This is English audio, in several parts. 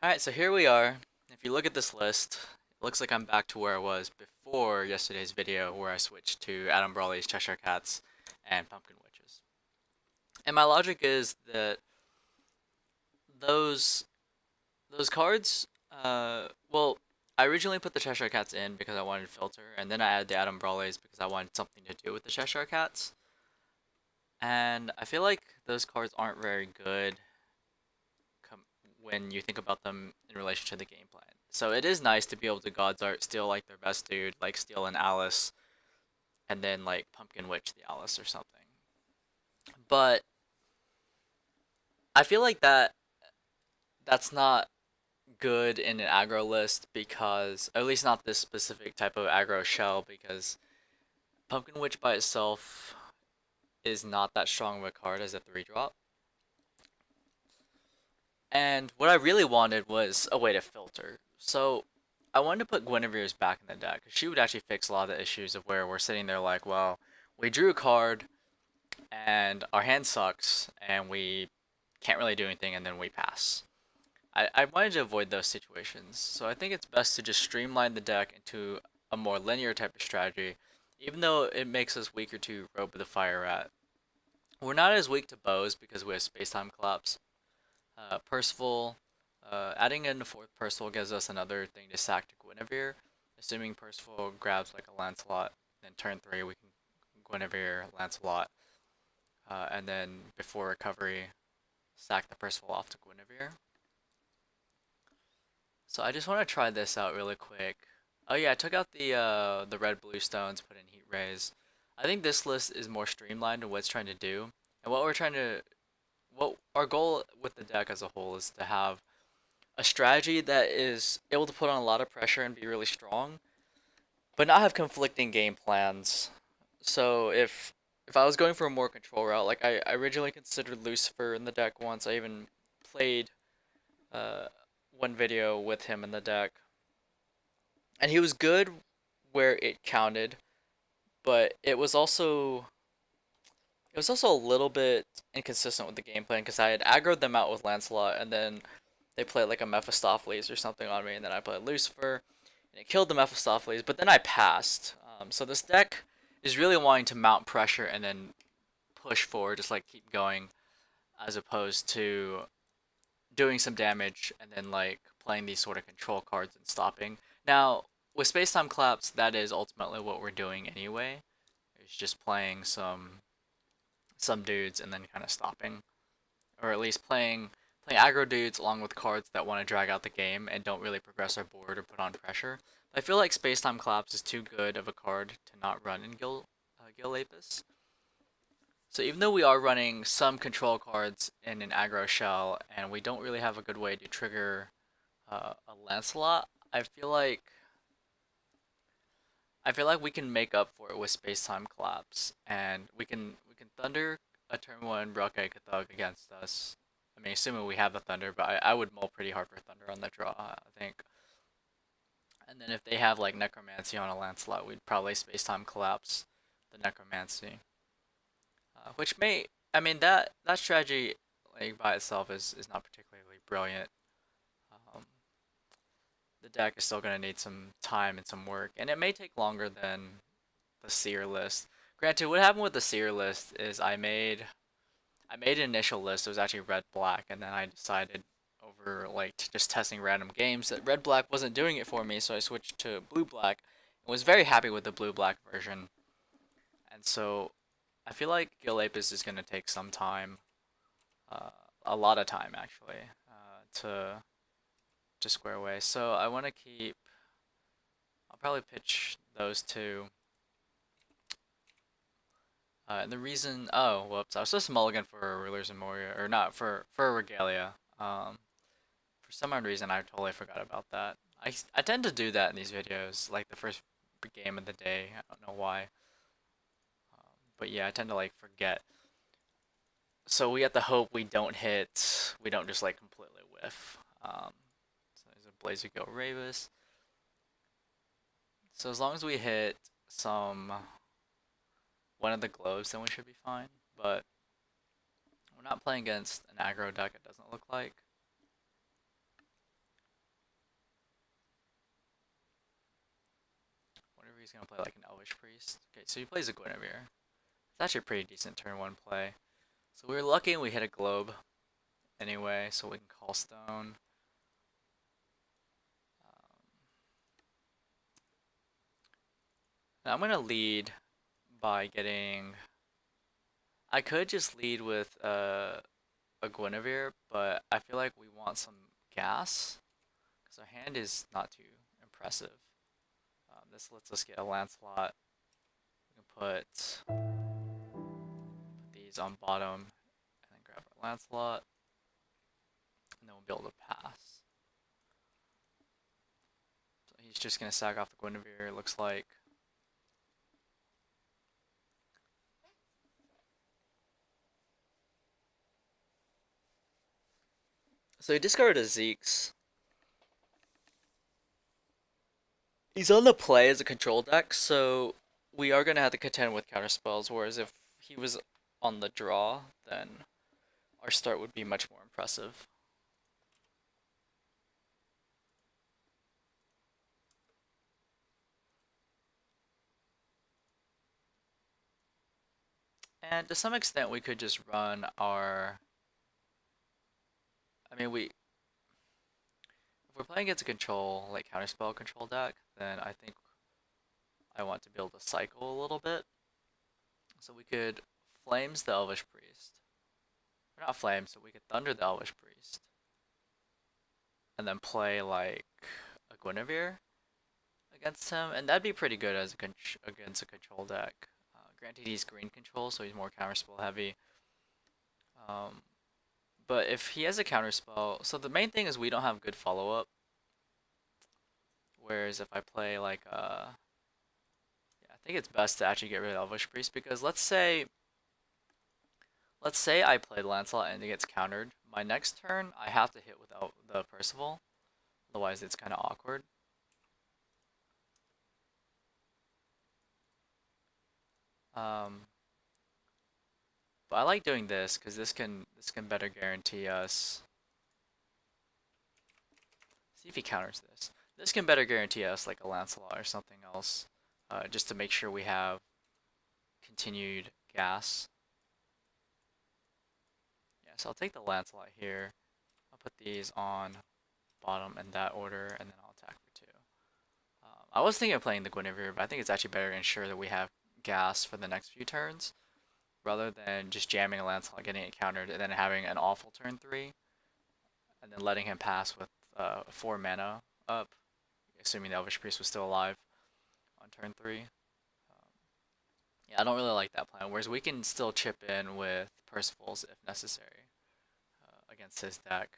Alright, so here we are. If you look at this list, it looks like I'm back to where I was before yesterday's video where I switched to Adam Brawley's Cheshire Cats and Pumpkin Witches. And my logic is that those those cards, well, I originally put the Cheshire Cats in because I wanted filter, and then I added the Adam Brawleys because I wanted something to do with the Cheshire Cats. And I feel like those cards aren't very good when you think about them in relation to the game plan. So it is nice to be able to God's Art steal like their best dude, like steal an Alice, and then like Pumpkin Witch the Alice or something. But I feel like that's not good in an aggro list because, at least not this specific type of aggro shell, because Pumpkin Witch by itself is not that strong of a card as a 3-drop. And what I really wanted was a way to filter. So I wanted to put Guinevere's back in the deck, because she would actually fix a lot of the issues of where we're sitting there like, well, we drew a card, and our hand sucks, and we can't really do anything, and then we pass. I wanted to avoid those situations, so I think it's best to just streamline the deck into a more linear type of strategy, even though it makes us weaker to Robe of the Fire Rat. We're not as weak to bows because we have Space-Time Collapse. Perceval, adding in the fourth Perceval gives us another thing to sack to Guinevere, assuming Perceval grabs like a Lancelot, then turn 3 we can Guinevere, Lancelot, and then before recovery, sack the Perceval off to Guinevere. So I just want to try this out really quick. Oh yeah, I took out the red blue stones, put in heat rays. I think this list is more streamlined in what it's trying to do, and what our goal with the deck as a whole is to have a strategy that is able to put on a lot of pressure and be really strong, but not have conflicting game plans. So if I was going for a more control route, like I originally considered Lucifer in the deck once. I even played uh, one video with him in the deck, and he was good where it counted, but it was also a little bit inconsistent with the game plan because I had aggroed them out with Lancelot, and then they played like a Mephistopheles or something on me, and then I played Lucifer, and it killed the Mephistopheles, but then I passed. So this deck is really wanting to mount pressure and then push forward, just like keep going, as opposed to doing some damage and then like playing these sort of control cards and stopping. Now, with Space Time Collapse, that is ultimately what we're doing anyway. It's just playing some dudes and then kind of stopping, or at least playing aggro dudes along with cards that want to drag out the game and don't really progress our board or put on pressure. I feel like Space Time Collapse is too good of a card to not run in Gill Lapis. So even though we are running some control cards in an aggro shell, and we don't really have a good way to trigger a Lancelot, I feel like we can make up for it with Space Time Collapse, and we can Thunder a turn 1 Rukh Egg Thug against us. I mean, assuming we have the Thunder, but I would mull pretty hard for Thunder on the draw, I think. And then if they have like Necromancy on a Lancelot, we'd probably Space Time Collapse the Necromancy. Which may, I mean, that strategy like by itself is not particularly brilliant. Um, the deck is still going to need some time and some work, and it may take longer than the Seer list. Granted, what happened with the Seer list is I made an initial list. It was actually red black, and then I decided over like just testing random games that red black wasn't doing it for me, so I switched to blue black and was very happy with the blue black version. And so I feel like Gill Lapis is gonna take some time, uh, a lot of time actually, to square away. So I want to keep. I'll probably pitch those two. And the reason, oh, whoops, I was supposed to mulligan for Rulers of Memoria, or not, for a Regalia. For some odd reason, I totally forgot about that. I tend to do that in these videos, like the first game of the day. I don't know why. But yeah, I tend to like forget. So we have to hope we don't just like completely whiff. So there's a Blazer Gill Rapis. So as long as we hit some one of the globes, then we should be fine. But we're not playing against an aggro deck, it doesn't look like. he's gonna play like an Elvish Priest. Okay, so he plays a Guinevere. It's actually a pretty decent turn 1 play. So we were lucky and we hit a globe anyway, so we can call stone. Now I'm gonna lead by getting. I could just lead with a Guinevere, but I feel like we want some gas because our hand is not too impressive. This lets us get a Lancelot. We can put these on bottom and then grab our Lancelot, and then we'll be able to pass. So he's just gonna sack off the Guinevere, it looks like. So he discarded a Zeke's. He's on the play as a control deck, so we are going to have to contend with counter spells, whereas if he was on the draw, then our start would be much more impressive. And to some extent, we could just run our... I mean, if we're playing against a control, like counterspell control deck, then I think I want to be able to cycle a little bit. So we could Flames the Elvish Priest. Or not Flames, so we could Thunder the Elvish Priest. And then play like a Guinevere against him, and that'd be pretty good as against a control deck. Granted, he's green control, so he's more counterspell heavy. But if he has a counterspell, so the main thing is we don't have good follow-up. Whereas if I play like yeah, I think it's best to actually get rid of Elvish Priest, because let's say I played Lancelot and it gets countered. My next turn, I have to hit without the Perceval, otherwise it's kind of awkward. But I like doing this because this can better guarantee us. See if he counters this. This can better guarantee us like a Lancelot or something else, just to make sure we have continued gas. Yeah, so I'll take the Lancelot here. I'll put these on bottom in that order, and then I'll attack for 2. I was thinking of playing the Guinevere, but I think it's actually better to ensure that we have gas for the next few turns, rather than just jamming a Lancelot, getting it countered, and then having an awful turn 3, and then letting him pass with 4 mana up, assuming the Elvish Priest was still alive on turn 3. Yeah, I don't really like that plan, whereas we can still chip in with Percevals if necessary against his deck.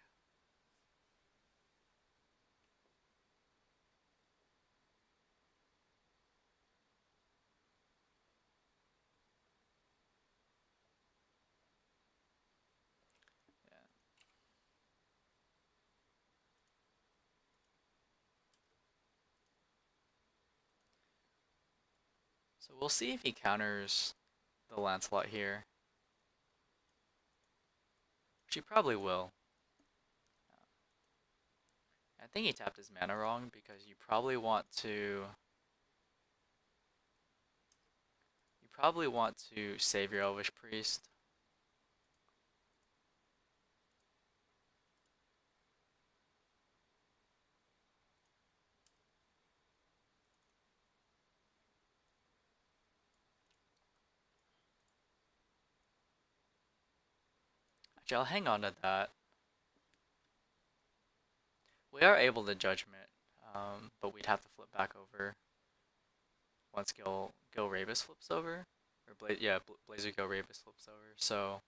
So we'll see if he counters the Lancelot here, which he probably will. I think he tapped his mana wrong, because you probably want to save your Elvish Priest. Actually, I'll hang on to that. We are able to Judgment, but we'd have to flip back over once Gill Lapis flips over, or Blazer Gill Lapis flips over. So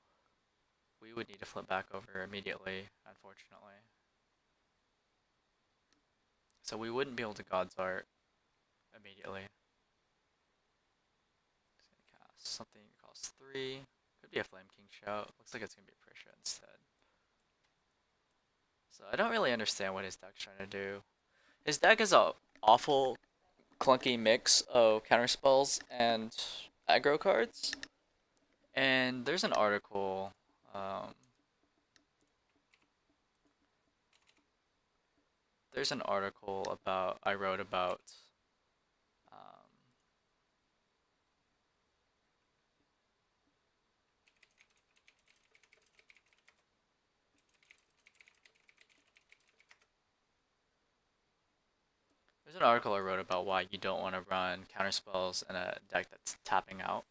we would need to flip back over immediately, unfortunately. So we wouldn't be able to God's Art immediately. Just gonna cast something that costs 3. Could be a Flame King Shout. Looks like it's gonna be a Pricia instead. So I don't really understand what his deck's trying to do. His deck is a awful, clunky mix of counterspells and aggro cards. And there's an article. There's an article I wrote about There's an article I wrote about why you don't want to run counterspells in a deck that's tapping out.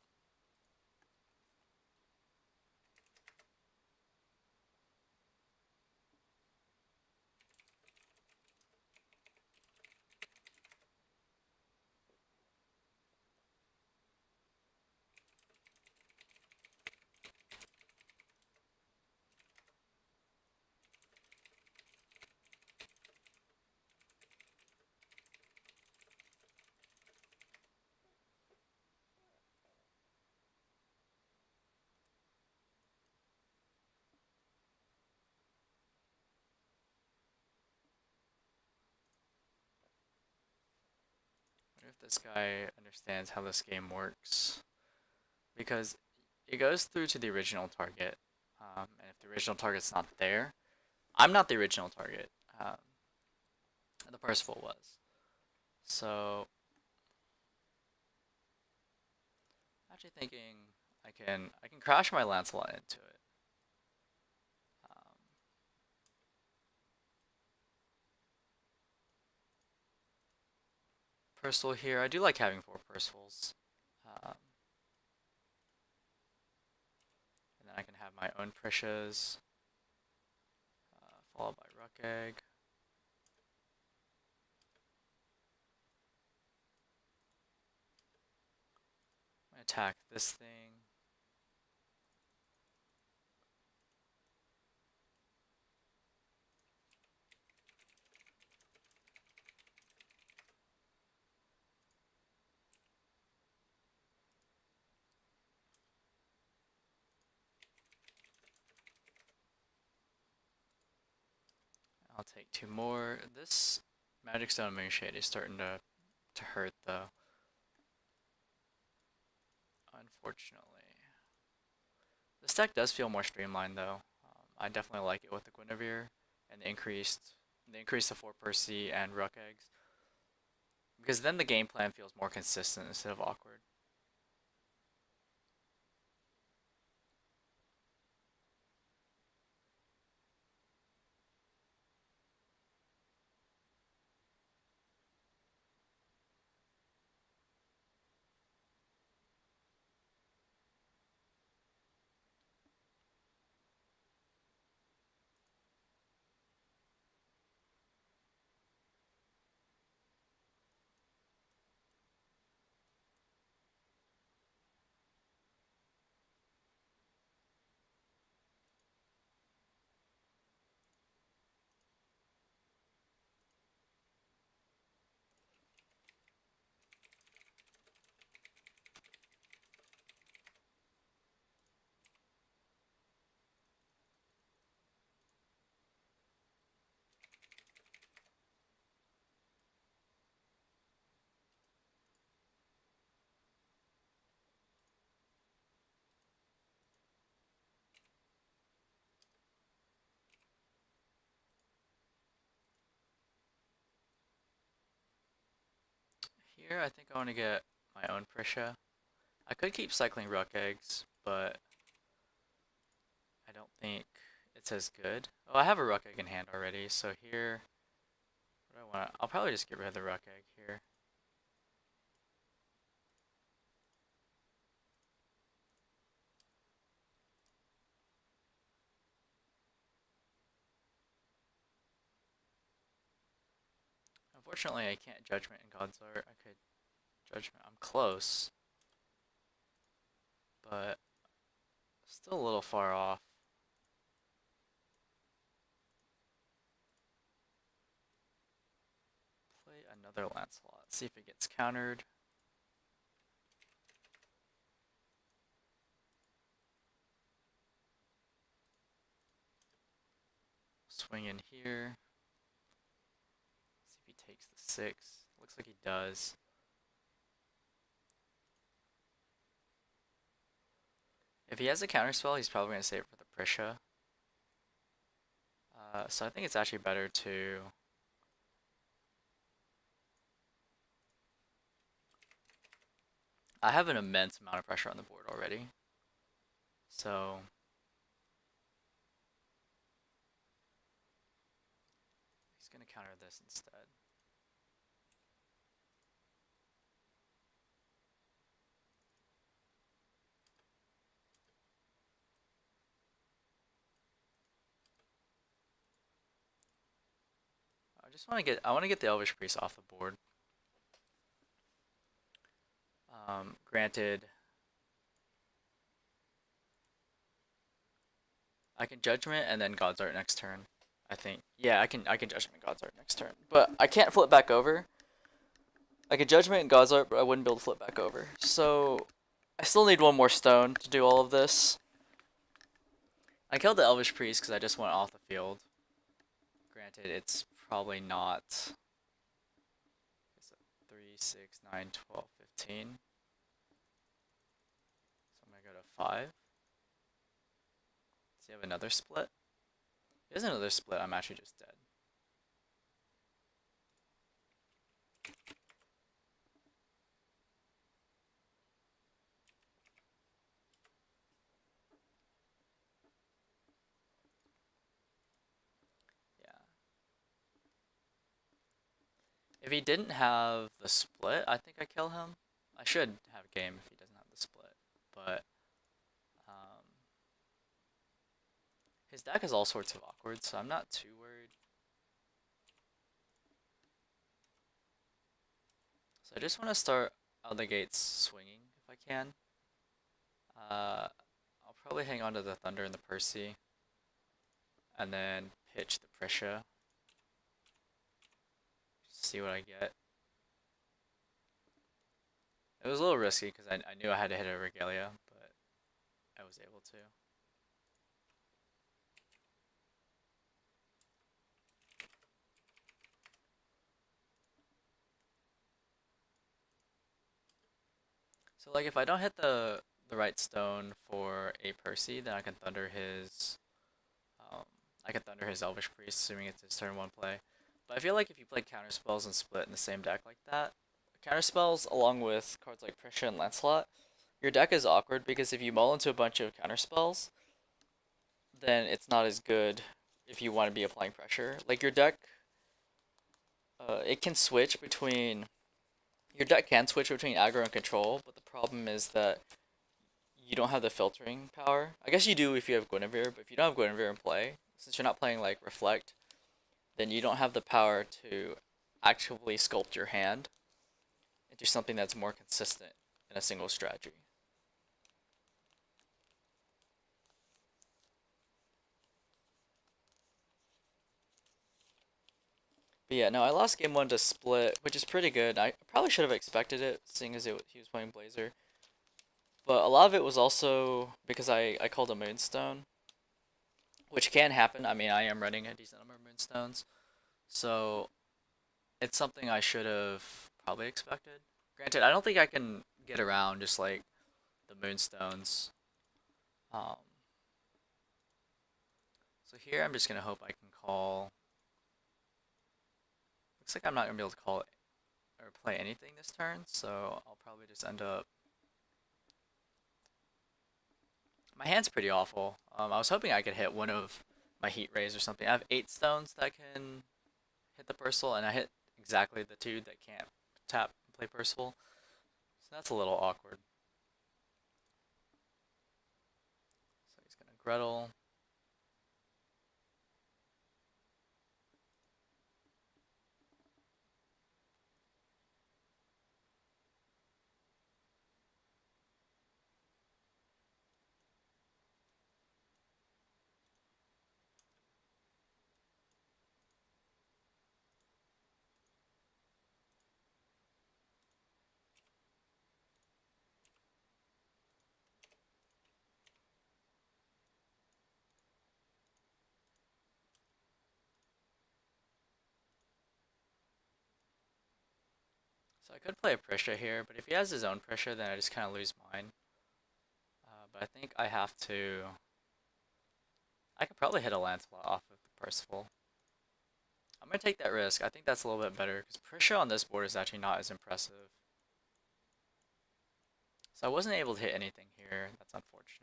I wonder if this guy understands how this game works. Because it goes through to the original target, and if the original target's not there, I'm not the original target. The Perceval was. So, actually thinking I can crash my Lancelot into it. Um, Perceval here. I do like having 4 Percevals. Um, and then I can have my own Pricias, followed by Rukh Egg. I'm gonna attack this thing. I'll take 2 more. This Magic Stone Moonshade is starting to hurt though. Unfortunately. This deck does feel more streamlined though. I definitely like it with the Guinevere and the increase to 4 Percy and Rukh Eggs. Because then the game plan feels more consistent instead of awkward. Here I think I want to get my own Pricia. I could keep cycling Rukh Eggs, but I don't think it's as good. Oh, I have a Rukh Egg in hand already, so here, what do I want? I'll probably just get rid of the Rukh Egg here. Unfortunately, I can't Judgment in God's Art. I could Judgment. I'm close, but still a little far off. Play another Lancelot. See if it gets countered. Swing in here. See if he takes the 6. Looks like he does. If he has a counterspell, he's probably going to save it for the Pricia. So I think it's actually better to... I have an immense amount of pressure on the board already. So... he's going to counter this instead. I want to get the Elvish Priest off the board. Granted, I can Judgment and then God's Art next turn. I think. Yeah, I can Judgment God's Art next turn, but I can't flip back over. I could Judgment and God's Art, but I wouldn't be able to flip back over. So I still need one more stone to do all of this. I killed the Elvish Priest because I just went off the field. Granted, it's probably not. It's 3, 6, 9, 12, 15. So I'm gonna go to 5. Does he have another split? If he has another split, I'm actually just dead. Yeah. If he didn't have the split, I think I kill him. I should have game if he doesn't have the split, but his deck is all sorts of awkward, so I'm not too worried. So I just want to start out the gates swinging if I can. I'll probably hang on to the Thunder and the Percy, and then pitch the Pricia. Just see what I get. It was a little risky because I knew I had to hit a Regalia, but I was able to. So like if I don't hit the right stone for a Percy, then I can thunder his Elvish Priest, assuming it's his turn 1 play. But I feel like if you play counter spells and split in the same deck like that, counter spells along with cards like Pricia and Lancelot, your deck is awkward because if you mull into a bunch of counter spells, then it's not as good if you want to be applying pressure. Like your deck, it can switch between your deck can switch between aggro and control, but the problem is that you don't have the filtering power. I guess you do if you have Guinevere, but if you don't have Guinevere in play, since you're not playing like Reflect, then you don't have the power to actively sculpt your hand into something that's more consistent in a single strategy. But yeah, no, I lost game 1 to split, which is pretty good. I probably should have expected it, seeing as he was playing Blazer. But a lot of it was also because I called a Moonstone, which can happen. I mean, I am running a decent number of Moonstones, so it's something I should have probably expected. Granted, I don't think I can get around just like the Moonstones. Um, so here I'm just gonna hope I can call. Looks like I'm not gonna be able to call it or play anything this turn, so I'll probably just end up. My hand's pretty awful. I was hoping I could hit one of my Heat Rays or something. I have 8 stones that can hit the Perceval, and I hit exactly the 2 that can't tap and play Perceval. So that's a little awkward. So he's gonna Gretel. So I could play a Pricia here, but if he has his own Pricia, then I just kind of lose mine. But I think I have to. I could probably hit a Lancelot off of the Perceval. I'm gonna take that risk. I think that's a little bit better because Pricia on this board is actually not as impressive. So I wasn't able to hit anything here. That's unfortunate.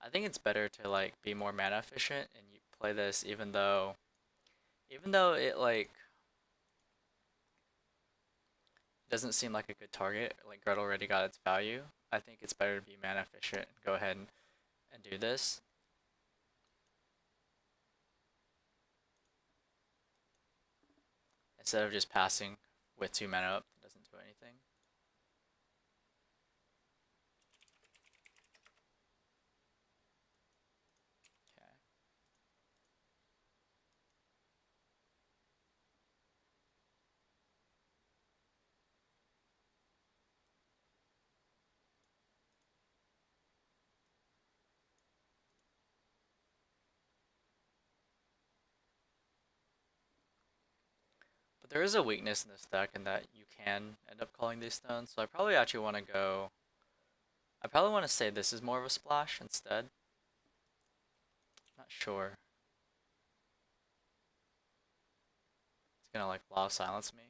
I think it's better to like be more mana efficient and you play this even though it like doesn't seem like a good target. Like Gretel already got its value. I think it's better to be mana efficient and go ahead and do this. Instead of just passing with 2 mana up that doesn't do anything. Okay. But there is a weakness in this deck in that you can end up calling these stones, so I probably actually want to go... I probably want to say this is more of a splash instead. Not sure. It's gonna like law of silence me.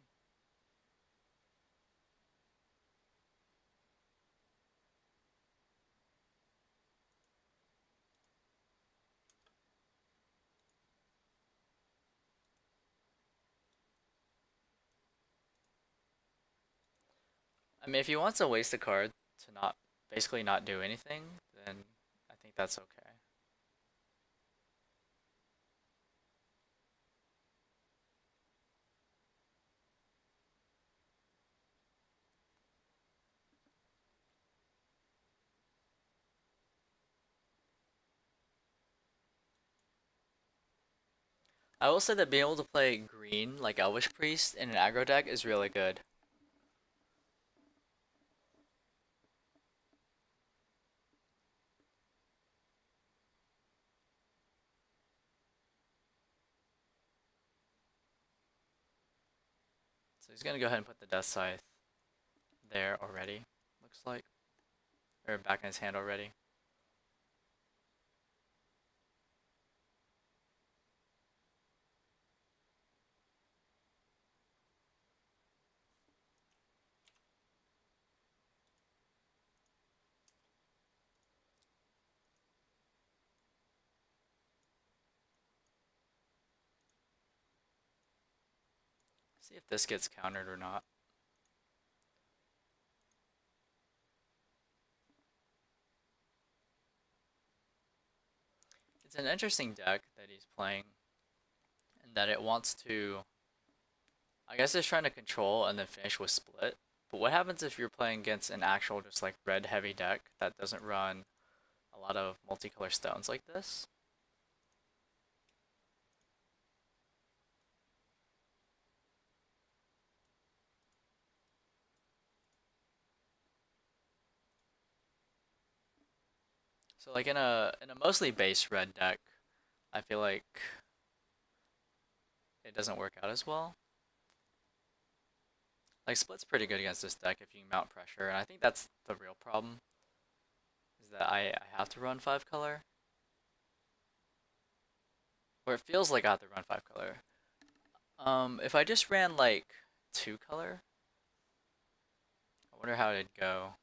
I mean, if he wants to waste a card to not basically not do anything, then I think that's okay. I will say that being able to play green like Elvish Priest in an aggro deck is really good. So he's gonna go ahead and put the Death Scythe there already, looks like. Or back in his hand already. See if this gets countered or not. It's an interesting deck that he's playing, and that it wants to... I guess it's trying to control and then finish with split. But what happens if you're playing against an actual just like red heavy deck that doesn't run a lot of multicolor stones like this? So like in a mostly base red deck, I feel like it doesn't work out as well. Like split's pretty good against this deck if you mount pressure, and I think that's the real problem. Is that I have to run 5 color. Or it feels like I have to run 5 color. If I just ran like 2 color, I wonder how it'd go.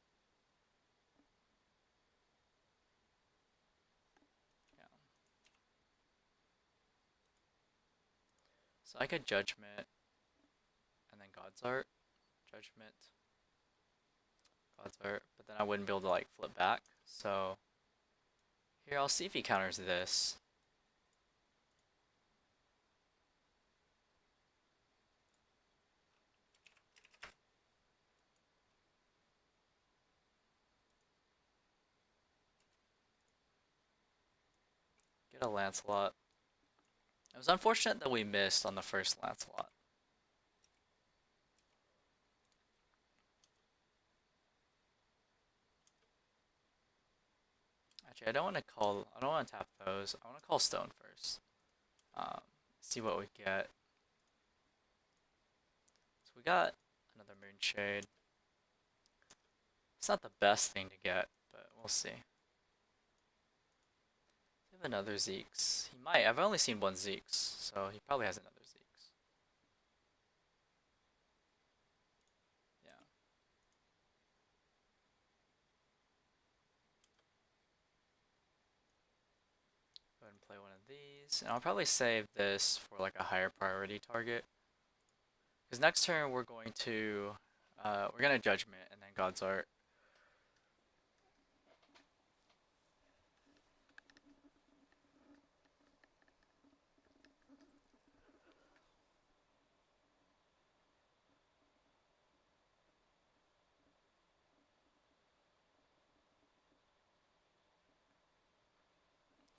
Yeah. So I could Judgment and then God's Art. Judgment, God's Art, but then I wouldn't be able to like flip back. So here, I'll see if he counters this. Get a Lancelot. It was unfortunate that we missed on the first Lancelot. Actually, I don't want to tap those. I want to call Stone first. See what we get. So we got another Moonshade. It's not the best thing to get, but we'll see. We have another Zeke's. He might. I've only seen one Zeke's, so he probably has another Zeke's. Yeah. Go ahead and play one of these. And I'll probably save this for like a higher priority target. Because next turn we're going to We're gonna Judgment and then God's Art.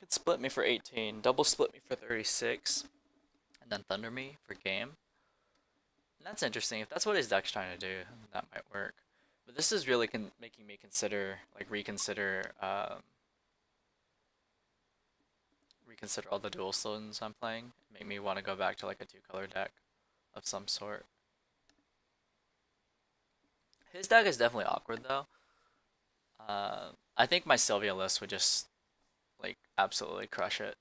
Could split me for 18, double split me for 36, and then Thunder me for game. And that's interesting. If that's what his deck's trying to do, that might work. But this is really making me consider, like, reconsider all the dual stones I'm playing. Make me want to go back to like a two-color deck of some sort. His deck is definitely awkward though. I think my Sylvia list would just like absolutely crush it.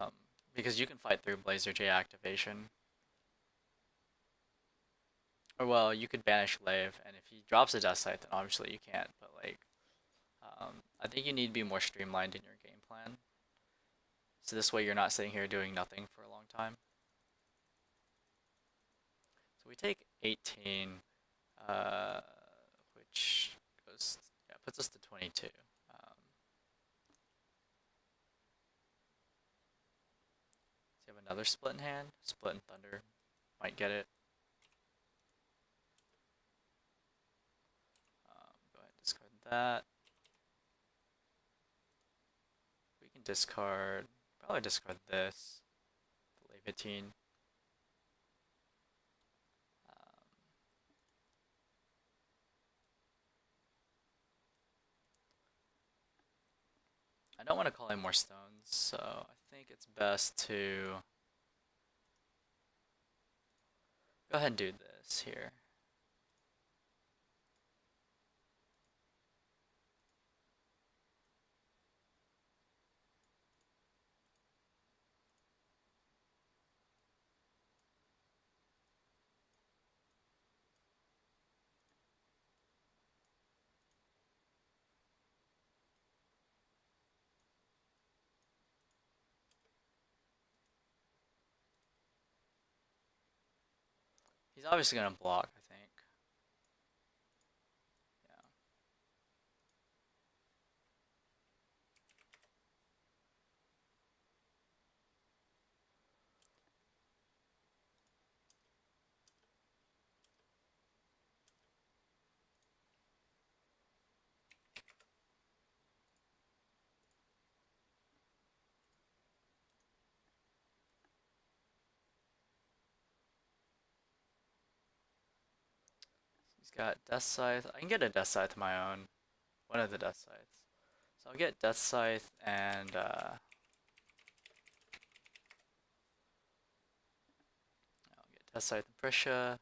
Um, because you can fight through Blazer J activation. Or well, you could banish Lave, and if he drops a Death Scythe, then obviously you can't. But like, I think you need to be more streamlined in your game plan. So this way you're not sitting here doing nothing for a long time. So we take 18, which goes, yeah, puts us to 22. So you have another split in hand, split in Thunder, might get it. Go ahead and discard that. We can discard, probably discard this, the Laevateinn. I don't want to call in more stones, so I think it's best to go ahead and do this here. He's obviously going to block, I think. Yeah. He's got Death Scythe. I can get a Death Scythe of my own. One of the Death Scythes. So I'll get Death Scythe and I'll get Death Scythe and Pricia.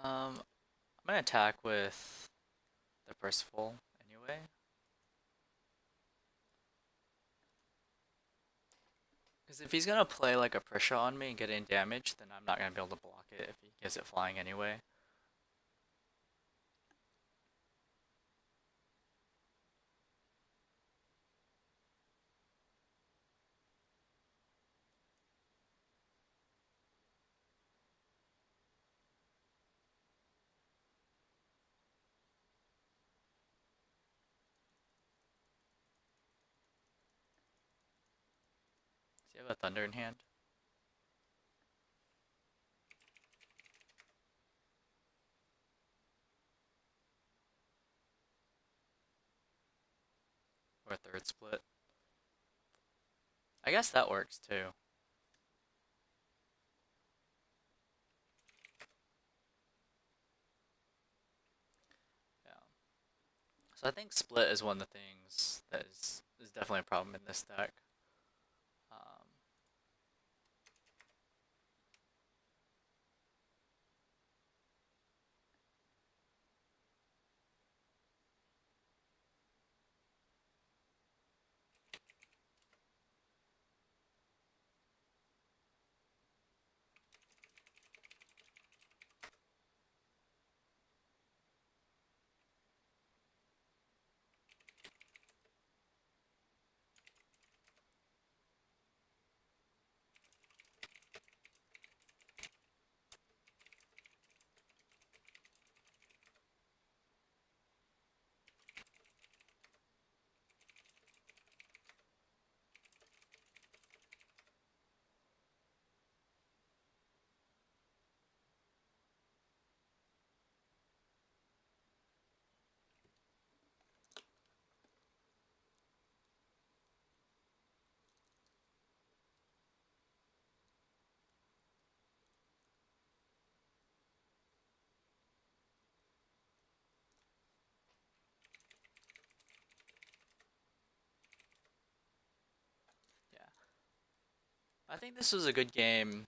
I'm gonna attack with the Perceval anyway. Because if he's gonna play like a Pricia on me and get in damage, then I'm not gonna be able to block it if he gets it flying anyway. Does he have a Thunder in hand? Or a third split? I guess that works too. Yeah. So I think split is one of the things that is definitely a problem in this deck. Yeah. I think this was a good game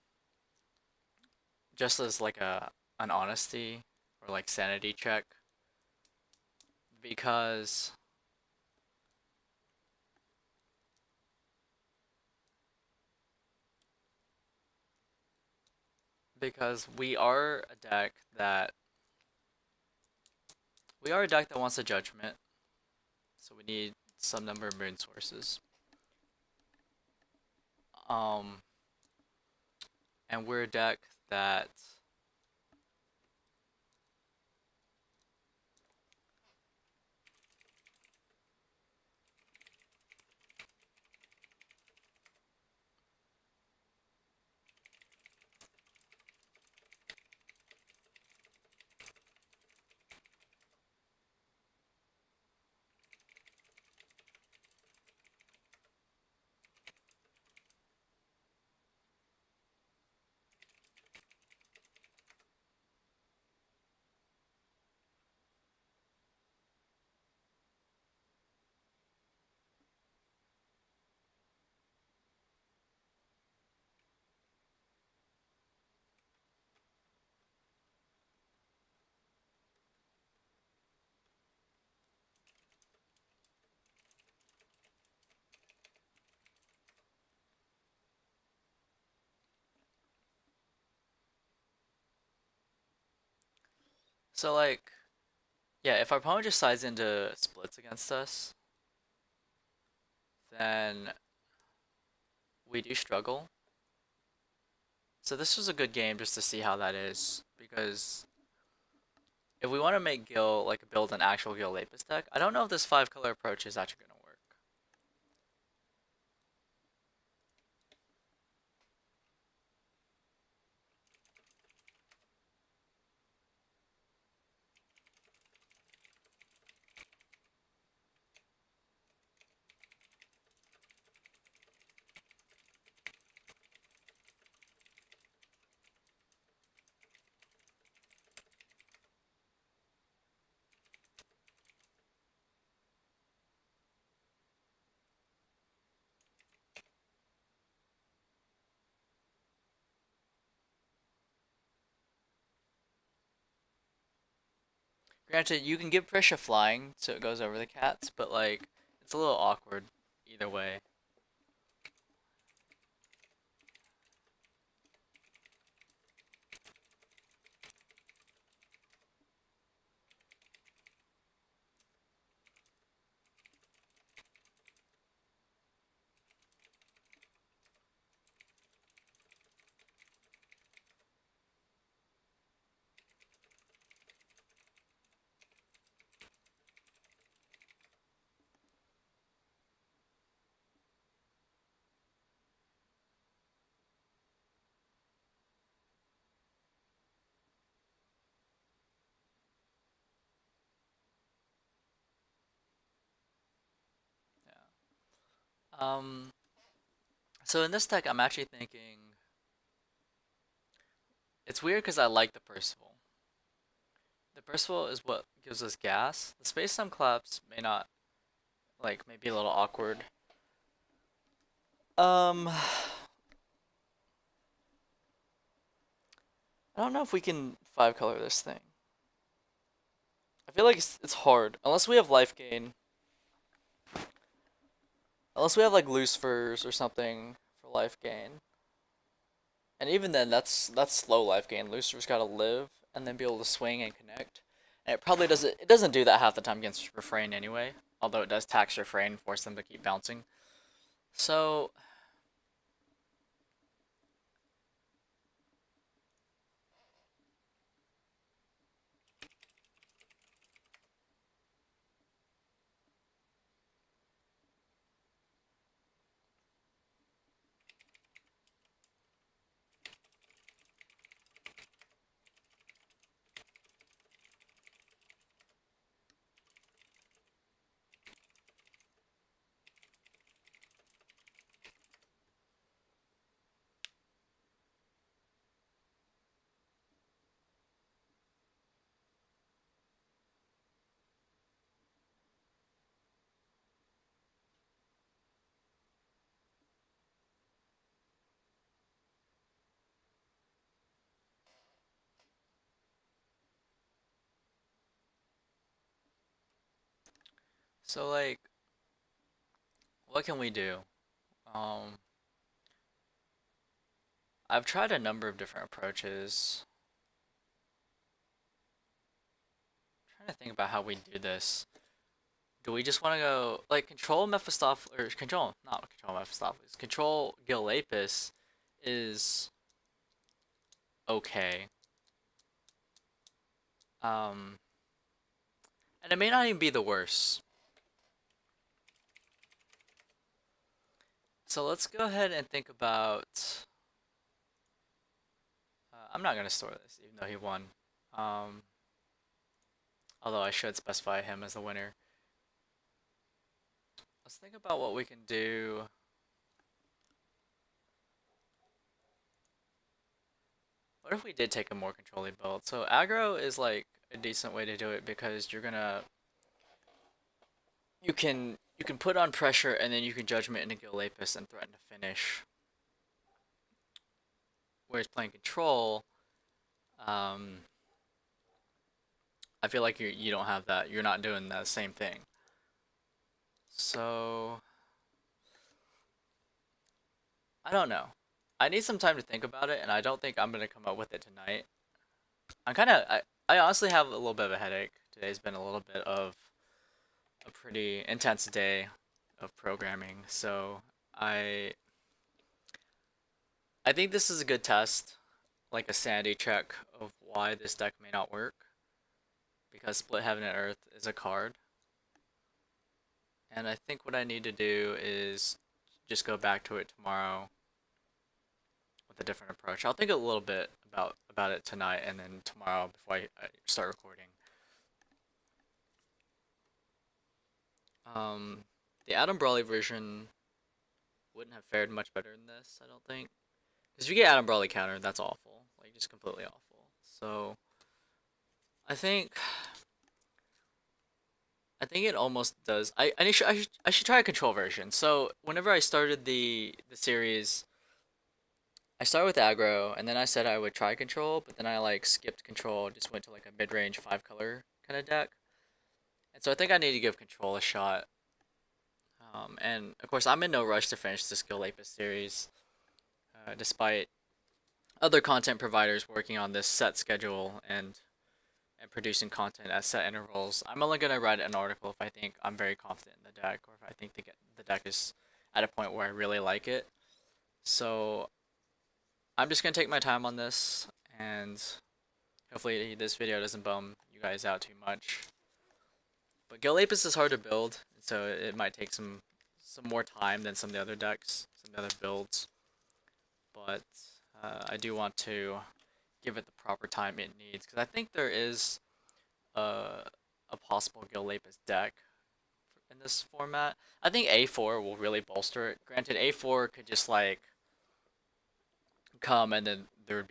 just as like an honesty or like sanity check because we are a deck that wants a judgment, so we need some number of moon sources. Um, and we're a deck that so like yeah, if our opponent just sides into splits against us, then we do struggle. So this was a good game just to see how that is because if we want to make Gill like build an actual Gill Lapis deck, I don't know if this 5-color approach is actually gonna work. Granted, you can give Pricia flying so it goes over the cats, but like it's a little awkward either way. Yeah. So in this deck, I'm actually thinking it's weird because I like the Percival. The Percival is what gives us gas. The space time collapse may not like maybe a little awkward. I don't know if we can 5 color this thing. I feel like it's hard unless we have life gain. Unless we have like loose furs or something for life gain. And even then, that's slow life gain. Lucifer's got to live and then be able to swing and connect. And it probably doesn't. It doesn't do that half the time against refrain anyway. Although it does tax refrain and force them to keep bouncing. So like, what can we do? Um, I've tried a number of different approaches. I'm trying to think about how we do this. Do we just want to go like control Mephistopheles or control not control Mephistopheles? Control Gill Lapis is okay. Um, and it may not even be the worst. So let's go ahead and think about. I'm not gonna store this, even though he won. Um, Although I should specify him as the winner. Let's think about what we can do. What if we did take a more controlling build? So aggro is like a decent way to do it because you're gonna you can put on pressure and then you can judgment into Gill Lapis and threaten to finish. Whereas playing control, um, I feel like you don't have that. You're not doing the same thing. So I don't know. I need some time to think about it, and I don't think I'm gonna come up with it tonight. I honestly have a little bit of a headache. Today's been a little bit of a pretty intense day of programming, so I I think this is a good test, like a sanity check of why this deck may not work, because Split Heaven and Earth is a card. And I think what I need to do is just go back to it tomorrow with a different approach. I'll think a little bit about it tonight and then tomorrow before I start recording. The Adam Brawley version wouldn't have fared much better than this, I don't think. Because if you get Adam Brawley counter, that's awful. Like, just completely awful. So, I think it almost does. I should try a control version. So whenever I started the series, I started with aggro, and then I said I would try control, but then I like skipped control, just went to like a mid range 5 color kind of deck. And so I think I need to give control a shot. And of course, I'm in no rush to finish this Gill Lapis series, despite other content providers working on this set schedule and producing content at set intervals. I'm only gonna write an article if I think I'm very confident in the deck, or if I think the deck is at a point where I really like it. So I'm just gonna take my time on this, and hopefully this video doesn't bum you guys out too much. But Gill Lapis is hard to build, so it might take some more time than some of the other decks, some of the other builds. But I do want to give it the proper time it needs, because I think there is a possible Gill Lapis deck in this format. I think A4 will really bolster it. Granted, A4 could just like come and then there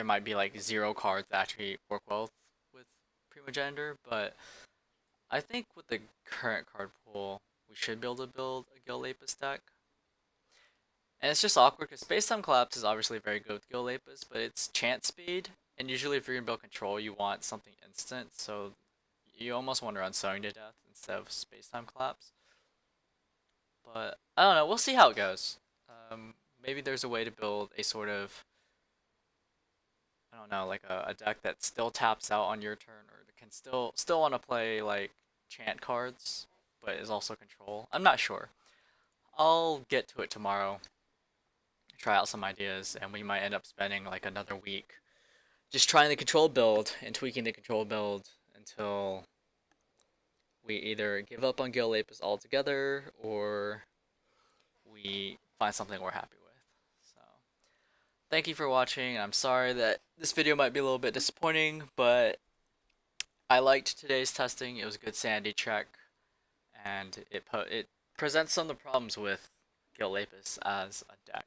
might be like 0 cards that actually work well with Primogenitor, but I think with the current card pool, we should be able to build a Gill Lapis deck. And it's just awkward because Space Time Collapse is obviously very good with Gill Lapis, but it's chance speed, and usually if you're gonna build control, you want something instant, so you almost want to run Sowing to Death instead of Space Time Collapse. But I don't know, we'll see how it goes. Maybe there's a way to build a sort of, I don't know, like a deck that still taps out on your turn, or can still want to play like chant cards, but is also control. I'm not sure. I'll get to it tomorrow, try out some ideas, and we might end up spending like another week just trying the control build and tweaking the control build until we either give up on Gill Lapis altogether or we find something we're happy with. So, thank you for watching. I'm sorry that this video might be a little bit disappointing, but I liked today's testing. It was a good sanity check, and it presents some of the problems with Gill Lapis as a deck.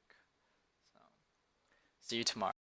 So, see you tomorrow.